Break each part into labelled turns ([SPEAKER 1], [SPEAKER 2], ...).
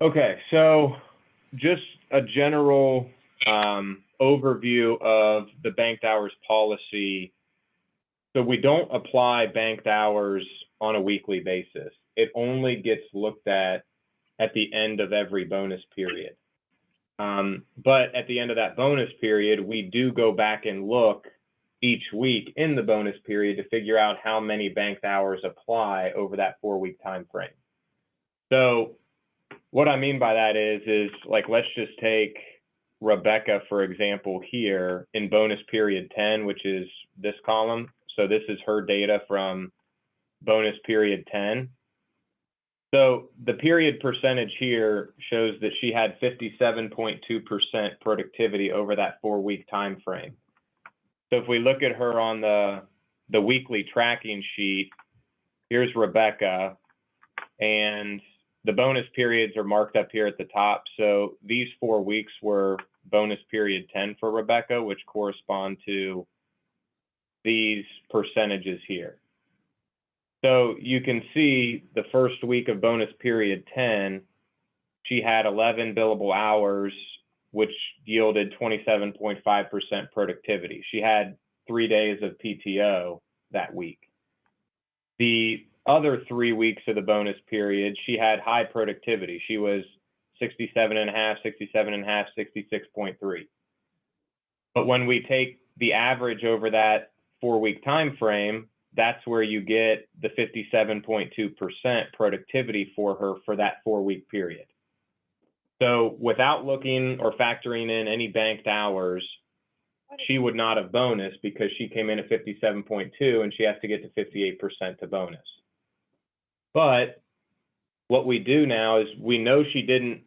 [SPEAKER 1] Okay, so just a general overview of the banked hours policy. So we don't apply banked hours on a weekly basis. It only gets looked at the end of every bonus period. But at the end of that bonus period, we do go back and look each week in the bonus period to figure out how many banked hours apply over that 4-week time frame. So what I mean by that is like, let's just take Rebecca, for example, here in bonus period 10, which is this column. So this is her data from bonus period 10. So the period percentage here shows that she had 57.2% productivity over that 4-week time frame. So if we look at her on the weekly tracking sheet, here's Rebecca, and the bonus periods are marked up here at the top. So these 4 weeks were bonus period 10 for Rebecca, which correspond to these percentages here. So you can see the first week of bonus period 10, she had 11 billable hours, which yielded 27.5% productivity. She had 3 days of PTO that week. The other 3 weeks of the bonus period, she had high productivity. She was 67.5, 67.5, 66.3. But when we take the average over that 4-week time frame, that's where you get the 57.2% productivity for her for that 4-week period. So without looking or factoring in any banked hours, she would not have bonus because she came in at 57.2 and she has to get to 58% to bonus. But what we do now is we know she didn't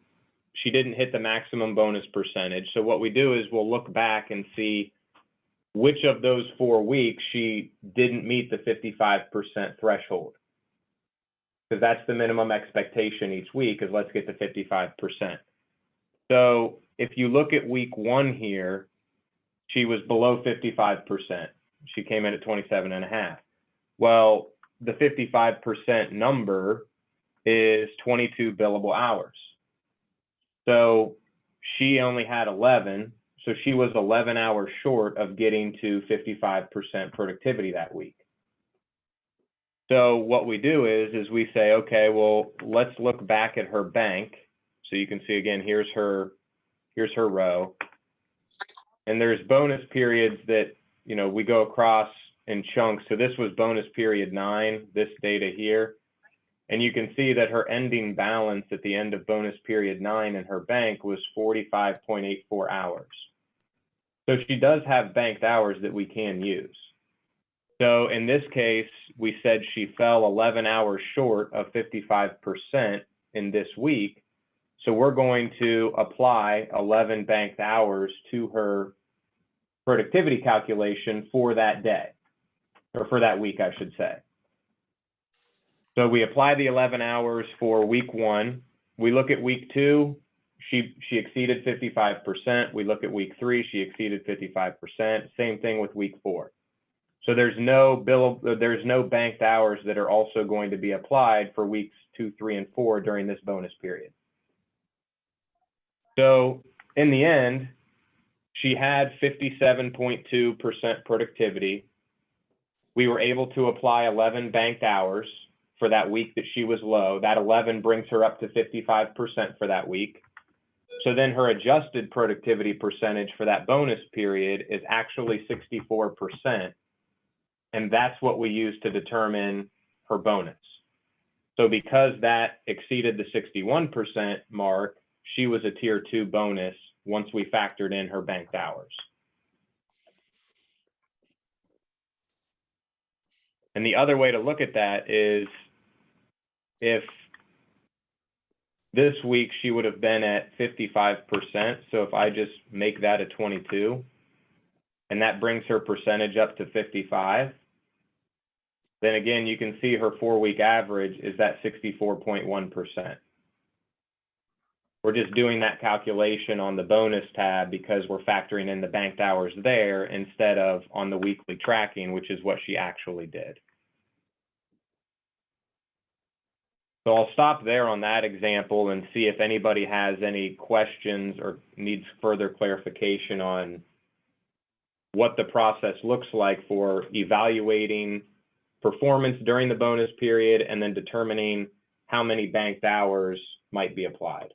[SPEAKER 1] hit the maximum bonus percentage. So what we do is we'll look back and see which of those 4 weeks she didn't meet the 55% threshold. Because that's the minimum expectation each week, is let's get to 55%. So if you look at week 1 here, she was below 55%. She came in at 27.5. Well, the 55% number is 22 billable hours. So she only had 11. So she was 11 hours short of getting to 55% productivity that week. So what we do is we say, okay, well, let's look back at her bank. So you can see again, here's her row. And there's bonus periods that, we go across in chunks. So this was bonus period 9, this data here. And you can see that her ending balance at the end of bonus period 9 in her bank was 45.84 hours. So she does have banked hours that we can use. So in this case, we said she fell 11 hours short of 55% in this week. So we're going to apply 11 banked hours to her productivity calculation for that day, or for that week, I should say. So we apply the 11 hours for week 1. We look at week 2. She exceeded 55%. We look at week 3, she exceeded 55%. Same thing with week 4. So there's no banked hours that are also going to be applied for weeks 2, 3, and 4 during this bonus period. So in the end, she had 57.2% productivity. We were able to apply 11 banked hours for that week that she was low. That 11 brings her up to 55% for that week. So then her adjusted productivity percentage for that bonus period is actually 64%. And that's what we use to determine her bonus. So because that exceeded the 61% mark, she was a tier 2 bonus once we factored in her banked hours. And the other way to look at that is if this week she would have been at 55%. So if I just make that a 22, and that brings her percentage up to 55, then again, you can see her 4-week average is that 64.1%. We're just doing that calculation on the bonus tab because we're factoring in the banked hours there instead of on the weekly tracking, which is what she actually did. So I'll stop there on that example and see if anybody has any questions or needs further clarification on what the process looks like for evaluating performance during the bonus period and then determining how many banked hours might be applied.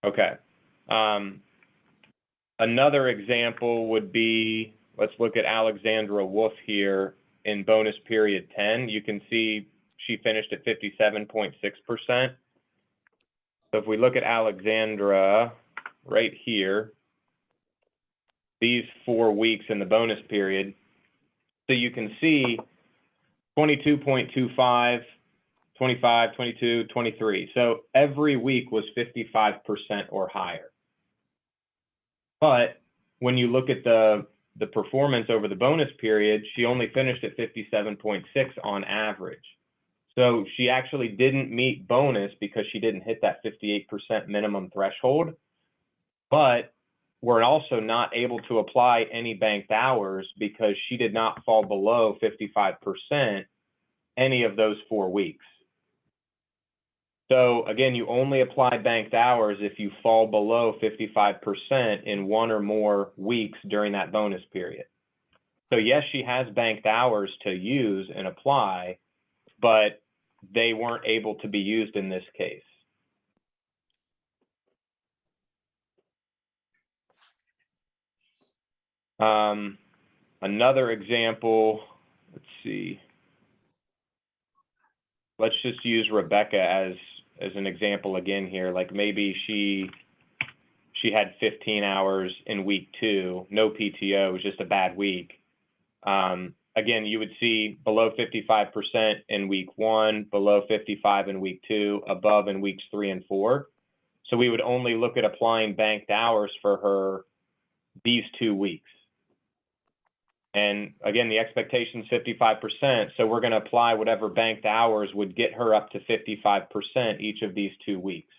[SPEAKER 1] Okay. Another example would be, let's look at Alexandra Wolf here in bonus period 10. You can see she finished at 57.6%. So if we look at Alexandra right here, these 4 weeks in the bonus period, so you can see 22.25, 25, 22, 23. So every week was 55% or higher. But when you look at the performance over the bonus period, she only finished at 57.6 on average. So she actually didn't meet bonus because she didn't hit that 58% minimum threshold. But we're also not able to apply any banked hours because she did not fall below 55% any of those 4 weeks. So again, you only apply banked hours if you fall below 55% in 1 or more weeks during that bonus period. So yes, she has banked hours to use and apply, but they weren't able to be used in this case. Another example, let's see. Let's just use Rebecca as an example again here. Like maybe she had 15 hours in week 2, no PTO, it was just a bad week. Again, you would see below 55% in week 1, below 55 in week 2, above in weeks 3 and 4. So we would only look at applying banked hours for her these 2 weeks. And again, the expectation is 55%, so we're going to apply whatever banked hours would get her up to 55% each of these 2 weeks.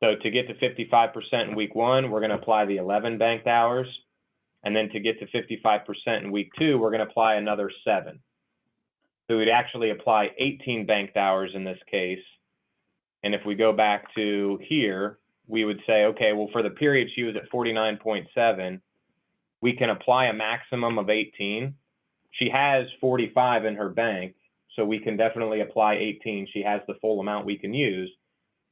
[SPEAKER 1] So to get to 55% in week 1, we're going to apply the 11 banked hours. And then to get to 55% in week 2, we're going to apply another 7. So we'd actually apply 18 banked hours in this case. And if we go back to here, we would say, okay, well, for the period she was at 49.7, we can apply a maximum of 18. She has 45 in her bank, so we can definitely apply 18. She has the full amount we can use.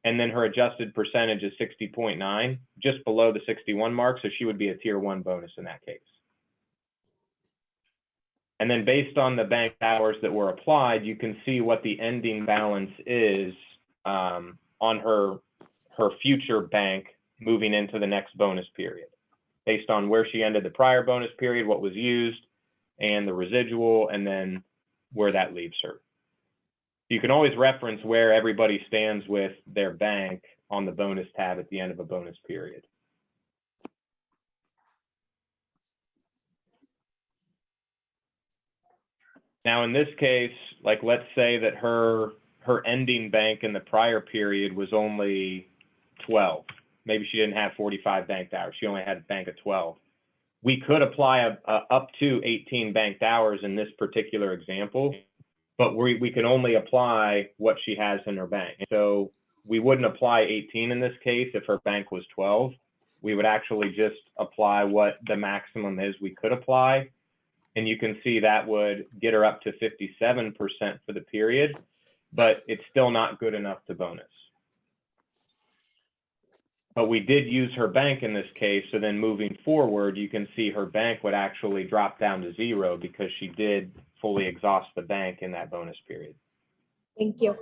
[SPEAKER 1] And then her adjusted percentage is 60.9, just below the 61 mark, so she would be a tier 1 bonus in that case. And then based on the bank hours that were applied, you can see what the ending balance is on her future bank moving into the next bonus period, based on where she ended the prior bonus period, what was used, and the residual, and then where that leaves her. You can always reference where everybody stands with their bank on the bonus tab at the end of a bonus period. Now, in this case, like let's say that her ending bank in the prior period was only 12. Maybe she didn't have 45 banked hours. She only had a bank of 12. We could apply up to 18 banked hours in this particular example, but we can only apply what she has in her bank. So we wouldn't apply 18 in this case if her bank was 12. We would actually just apply what the maximum is we could apply. And you can see that would get her up to 57% for the period, but it's still not good enough to bonus. But we did use her bank in this case, so then moving forward, you can see her bank would actually drop down to 0 because she did fully exhaust the bank in that bonus period.
[SPEAKER 2] Thank you.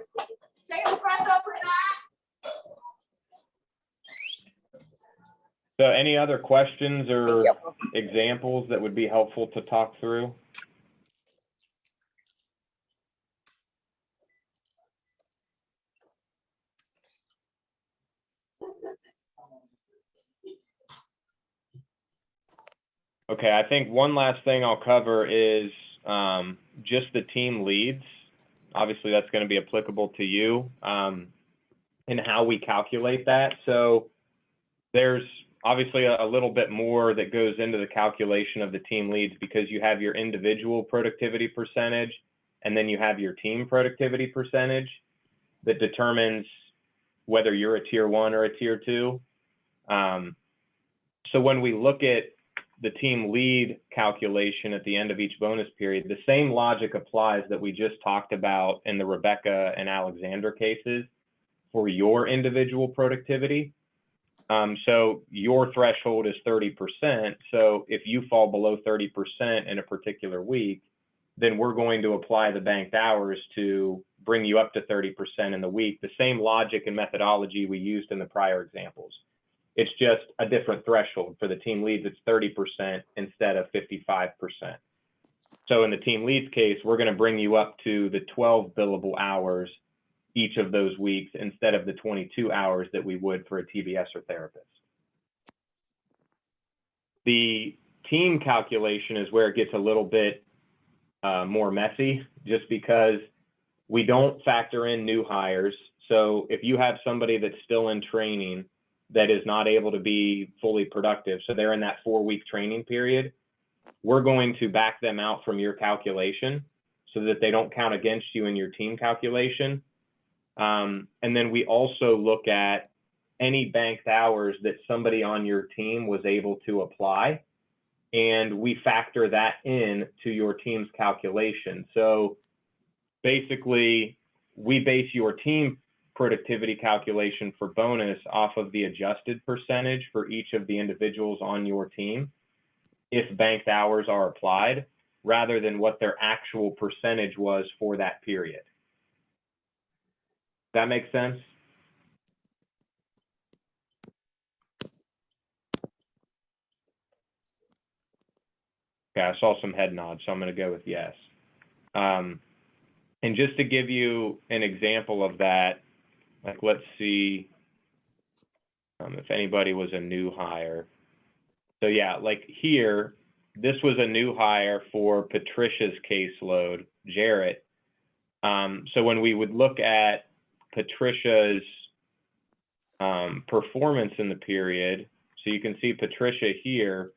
[SPEAKER 1] So any other questions or examples that would be helpful to talk through? Okay, I think one last thing I'll cover is just the team leads. Obviously, that's going to be applicable to you and how we calculate that. So there's obviously a little bit more that goes into the calculation of the team leads, because you have your individual productivity percentage and then you have your team productivity percentage that determines whether you're a tier 1 or a tier 2. So when we look at the team lead calculation at the end of each bonus period, the same logic applies that we just talked about in the Rebecca and Alexander cases for your individual productivity. So your threshold is 30%. So if you fall below 30% in a particular week, then we're going to apply the banked hours to bring you up to 30% in the week. The same logic and methodology we used in the prior examples. It's just a different threshold. For the team leads, it's 30% instead of 55%. So in the team leads case, we're going to bring you up to the 12 billable hours each of those weeks instead of the 22 hours that we would for a TBS or therapist. The team calculation is where it gets a little bit more messy, just because we don't factor in new hires. So if you have somebody that's still in training that is not able to be fully productive, so they're in that 4-week training period, we're going to back them out from your calculation so that they don't count against you in your team calculation. And then we also look at any banked hours that somebody on your team was able to apply, and we factor that in to your team's calculation. So basically, we base your team productivity calculation for bonus off of the adjusted percentage for each of the individuals on your team, if banked hours are applied, rather than what their actual percentage was for that period. That makes sense? Okay, I saw some head nods, so I'm going to go with yes. And just to give you an example of that, like, let's see if anybody was a new hire. So yeah, like here, this was a new hire for Patricia's caseload, Jarrett. So when we would look at Patricia's performance in the period, so you can see Patricia here,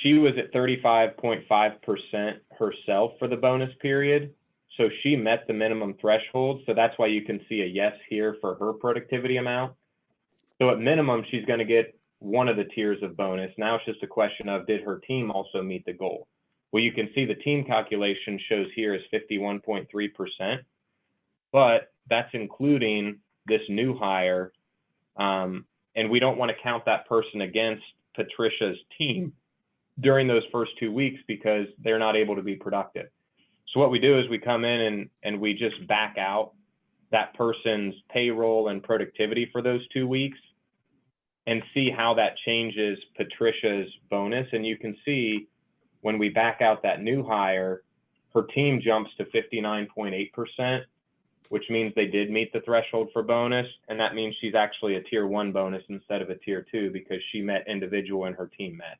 [SPEAKER 1] she was at 35.5% herself for the bonus period. So she met the minimum threshold. So that's why you can see a yes here for her productivity amount. So at minimum, she's going to get one of the tiers of bonus. Now it's just a question of, did her team also meet the goal? Well, you can see the team calculation shows here is 51.3%, but that's including this new hire. And we don't want to count that person against Patricia's team during those first 2 weeks because they're not able to be productive. So what we do is we come in and we just back out that person's payroll and productivity for those 2 weeks and see how that changes Patricia's bonus. And you can see when we back out that new hire, her team jumps to 59.8%, which means they did meet the threshold for bonus. And that means she's actually a tier 1 bonus instead of a tier 2 because she met individual and her team met.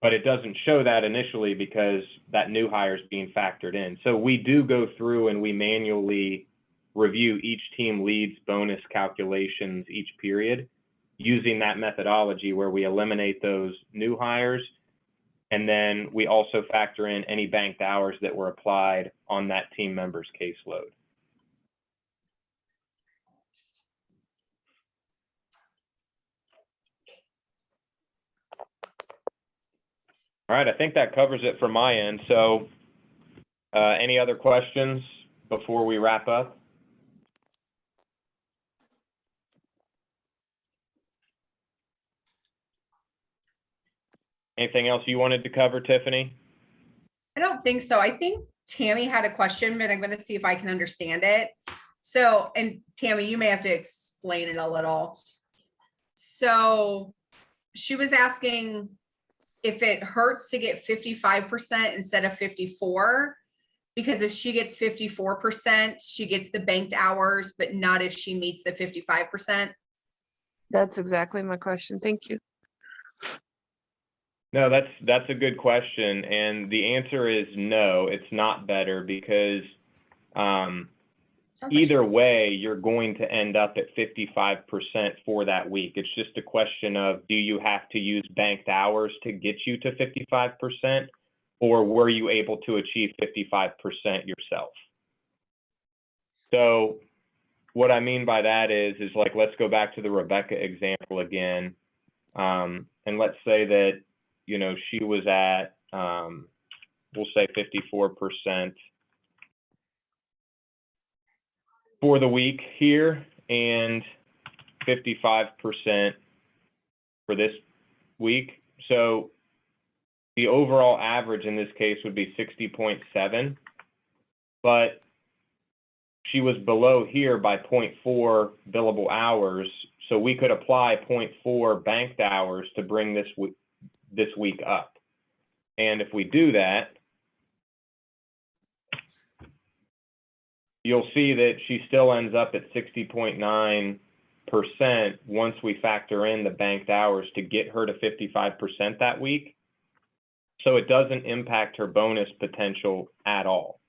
[SPEAKER 1] But it doesn't show that initially because that new hire is being factored in. So we do go through and we manually review each team lead's bonus calculations each period using that methodology where we eliminate those new hires. And then we also factor in any banked hours that were applied on that team member's caseload. All right, I think that covers it from my end. So any other questions before we wrap up? Anything else you wanted to cover, Tiffany?
[SPEAKER 2] I don't think so. I think Tammy had a question, but I'm going to see if I can understand it. So, and Tammy, you may have to explain it a little. So she was asking if it hurts to get 55% instead of 54, because if she gets 54%, she gets the banked hours, but not if she meets the 55%.
[SPEAKER 3] That's exactly my question. Thank you.
[SPEAKER 1] No, that's a good question. And the answer is no, it's not better because
[SPEAKER 2] Sounds like
[SPEAKER 1] either way, you're going to end up at 55% for that week. It's just a question of, do you have to use banked hours to get you to 55%, or were you able to achieve 55% yourself? So what I mean by that is like, let's go back to the Rebecca example again. And let's say that, you know, she was at, we'll say 54% for the week here and 55% for this week. So the overall average in this case would be 60.7, but she was below here by 0.4 billable hours. So we could apply 0.4 banked hours to bring this week up. And if we do that, you'll see that she still ends up at 60.9% once we factor in the banked hours to get her to 55% that week. So it doesn't impact her bonus potential at all.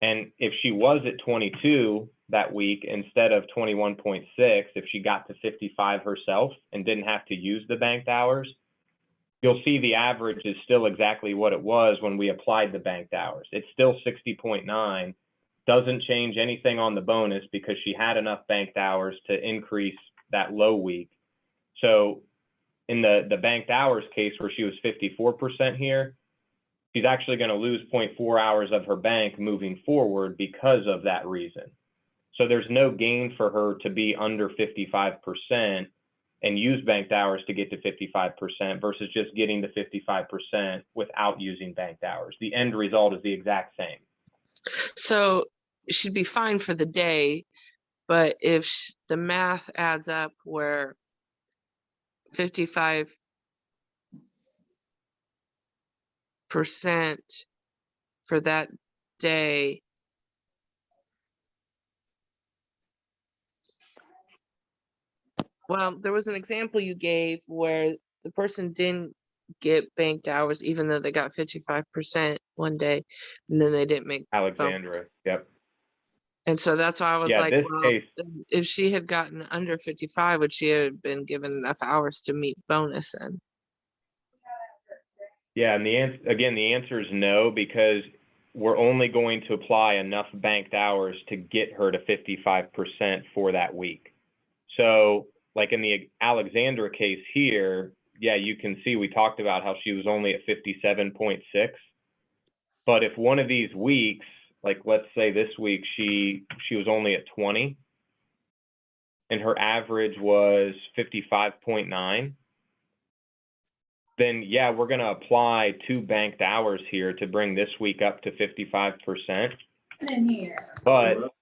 [SPEAKER 1] And if she was at 22 that week instead of 21.6, if she got to 55 herself and didn't have to use the banked hours, you'll see the average is still exactly what it was when we applied the banked hours. It's still 60.9. Doesn't change anything on the bonus because she had enough banked hours to increase that low week. So in the banked hours case where she was 54% here, she's actually going to lose 0.4 hours of her bank moving forward because of that reason. So there's no gain for her to be under 55% and use banked hours to get to 55% versus just getting to 55% without using banked hours. The end result is the exact same.
[SPEAKER 3] So she'd be fine for the day, but if the math adds up where 55% for that day, well, there was an example you gave where the person didn't get banked hours even though they got 55% one day, and then they didn't make
[SPEAKER 1] Alexandra,
[SPEAKER 3] bonus.
[SPEAKER 1] yep.
[SPEAKER 3] And so that's why I was like,
[SPEAKER 1] this
[SPEAKER 3] well,
[SPEAKER 1] case,
[SPEAKER 3] if she had gotten under 55, would she have been given enough hours to meet bonus then?
[SPEAKER 1] yeah, and the answer is no, because we're only going to apply enough banked hours to get her to 55% for that week. So like in the Alexandra case here, yeah, you can see we talked about how she was only at 57.6. But if one of these weeks, like let's say this week, she was only at 20 and her average was 55.9, then yeah, we're going to apply 2 banked hours here to bring this week up to 55%.
[SPEAKER 4] In here.
[SPEAKER 1] But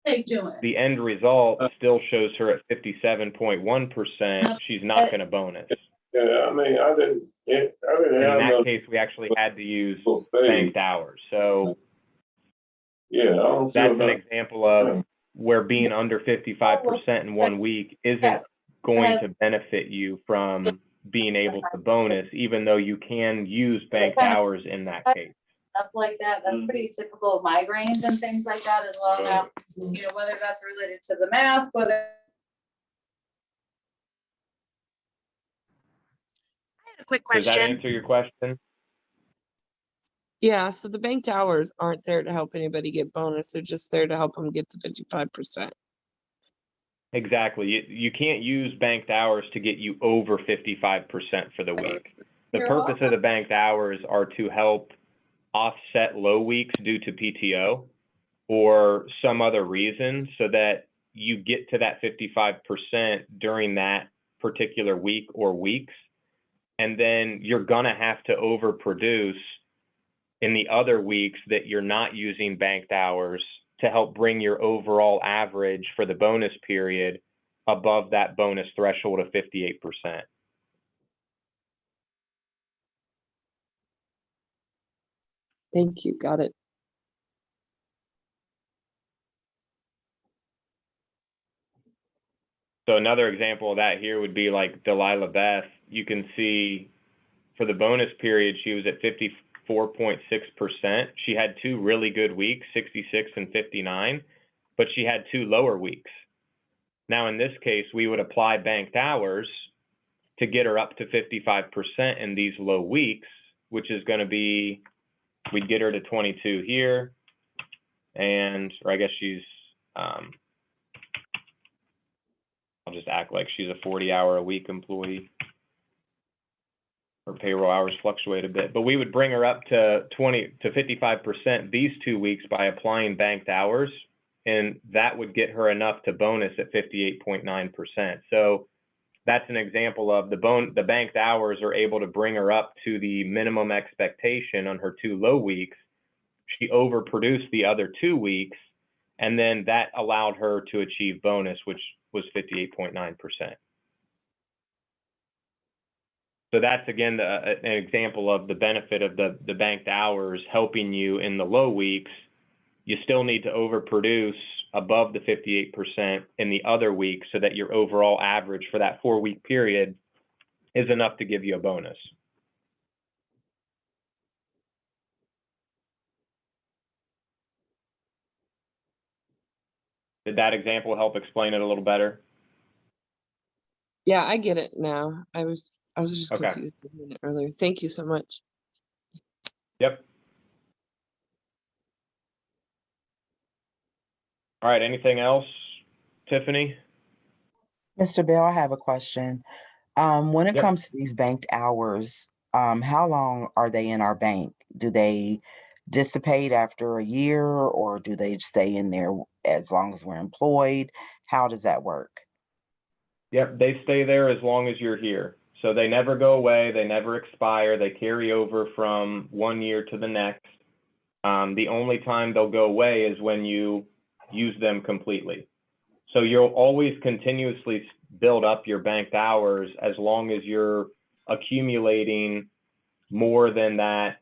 [SPEAKER 4] They doing.
[SPEAKER 1] the end result still shows her at 57.1%. She's not going to bonus.
[SPEAKER 5] Yeah, I mean, I didn't
[SPEAKER 1] In
[SPEAKER 5] have
[SPEAKER 1] that
[SPEAKER 5] no,
[SPEAKER 1] case, we actually had to use
[SPEAKER 5] thing.
[SPEAKER 1] banked hours. So
[SPEAKER 5] Yeah, I don't feel
[SPEAKER 1] that's an
[SPEAKER 5] that.
[SPEAKER 1] example of where being under 55% in one week isn't going to benefit you from being able to bonus, even though you can use banked hours in that case.
[SPEAKER 4] Stuff like that, that's pretty typical of migraines and things like that as well now, you know, whether that's related to the mask, whether.
[SPEAKER 6] I had a quick
[SPEAKER 1] Does that
[SPEAKER 6] question.
[SPEAKER 1] answer your question?
[SPEAKER 3] Yeah, so the banked hours aren't there to help anybody get bonus. They're just there to help them get to 55%.
[SPEAKER 1] Exactly. You can't use banked hours to get you over 55% for the week. The
[SPEAKER 4] You're
[SPEAKER 1] purpose of the banked hours are to help offset low weeks due to PTO or some other reason so that you get to that 55% during that particular week or weeks. And then you're going to have to overproduce in the other weeks that you're not using banked hours to help bring your overall average for the bonus period above that bonus threshold of 58%.
[SPEAKER 3] Thank you. Got it.
[SPEAKER 1] So another example of that here would be like Delilah Beth. You can see for the bonus period, she was at 54.6%. She had 2 really good weeks, 66 and 59. but she had 2 lower weeks. Now, in this case, we would apply banked hours to get her up to 55% in these low weeks, which is going to be, we'd get her to 22 here, or I guess she's, I'll just act like she's a 40-hour-a-week employee. Her payroll hours fluctuate a bit, but we would bring her up to 55% these 2 weeks by applying banked hours, and that would get her enough to bonus at 58.9%. So that's an example of the banked hours are able to bring her up to the minimum expectation on her 2 low weeks. She overproduced the other 2 weeks, and then that allowed her to achieve bonus, which was 58.9%. So that's, again, an example of the benefit of the banked hours helping you in the low weeks. You still need to overproduce above the 58% in the other weeks so that your overall average for that 4-week period is enough to give you a bonus. Did that example help explain it a little better?
[SPEAKER 3] Yeah, I get it now. I was just
[SPEAKER 1] Okay.
[SPEAKER 3] confused a minute earlier. Thank you so much.
[SPEAKER 1] Yep. All right, anything else, Tiffany?
[SPEAKER 6] Mr. Bell, I have a question. When it
[SPEAKER 1] Yep.
[SPEAKER 6] comes to these banked hours, how long are they in our bank? Do they dissipate after a year, or do they stay in there as long as we're employed? How does that work?
[SPEAKER 1] Yep, they stay there as long as you're here. So they never go away, they never expire, they carry over from 1 year to the next. The only time they'll go away is when you use them completely. So you'll always continuously build up your banked hours as long as you're accumulating more than that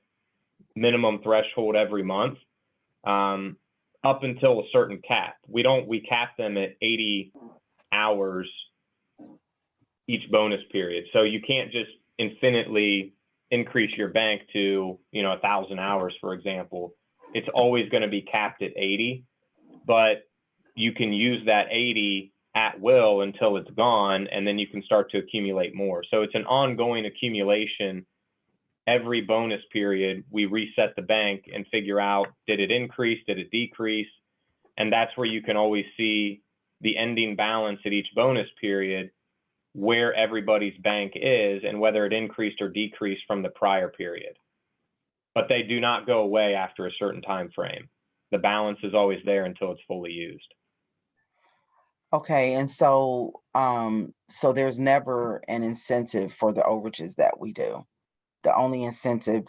[SPEAKER 1] minimum threshold every month, up until a certain cap. We cap them at 80 hours each bonus period. So you can't just infinitely increase your bank to, 1,000 hours, for example. It's always going to be capped at 80, but you can use that 80 at will until it's gone, and then you can start to accumulate more. So it's an ongoing accumulation. Every bonus period, we reset the bank and figure out, did it increase, did it decrease? And that's where you can always see the ending balance at each bonus period, where everybody's bank is and whether it increased or decreased from the prior period. But they do not go away after a certain time frame. The balance is always there until it's fully used.
[SPEAKER 6] Okay, and so there's never an incentive for the overages that we do. The only incentive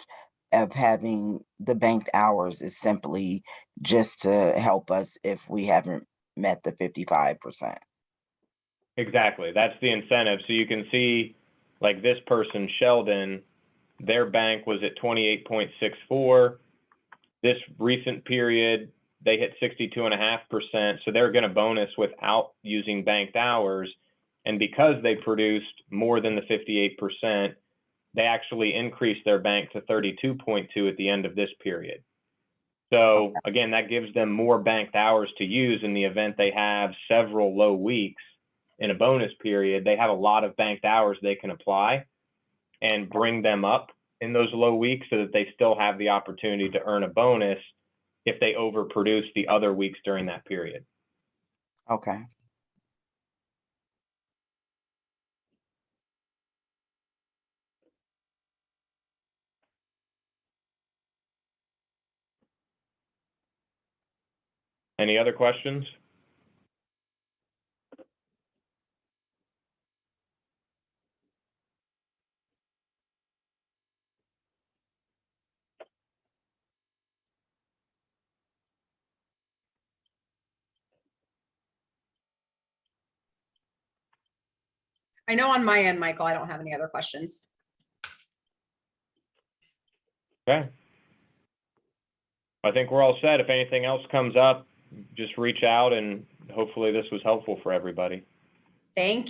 [SPEAKER 6] of having the banked hours is simply just to help us if we haven't met the 55%.
[SPEAKER 1] Exactly. That's the incentive. So you can see, like this person, Sheldon, their bank was at 28.64. This recent period, they hit 62.5%. So they're going to bonus without using banked hours. And because they produced more than the 58%, they actually increased their bank to 32.2 at the end of this period. So again, that gives them more banked hours to use in the event they have several low weeks in a bonus period. They have a lot of banked hours they can apply and bring them up in those low weeks so that they still have the opportunity to earn a bonus if they overproduce the other weeks during that period.
[SPEAKER 6] Okay.
[SPEAKER 1] Any other questions?
[SPEAKER 2] I know on my end, Michael, I don't have any other questions.
[SPEAKER 1] Okay. I think we're all set. If anything else comes up, just reach out, and hopefully this was helpful for everybody.
[SPEAKER 2] Thank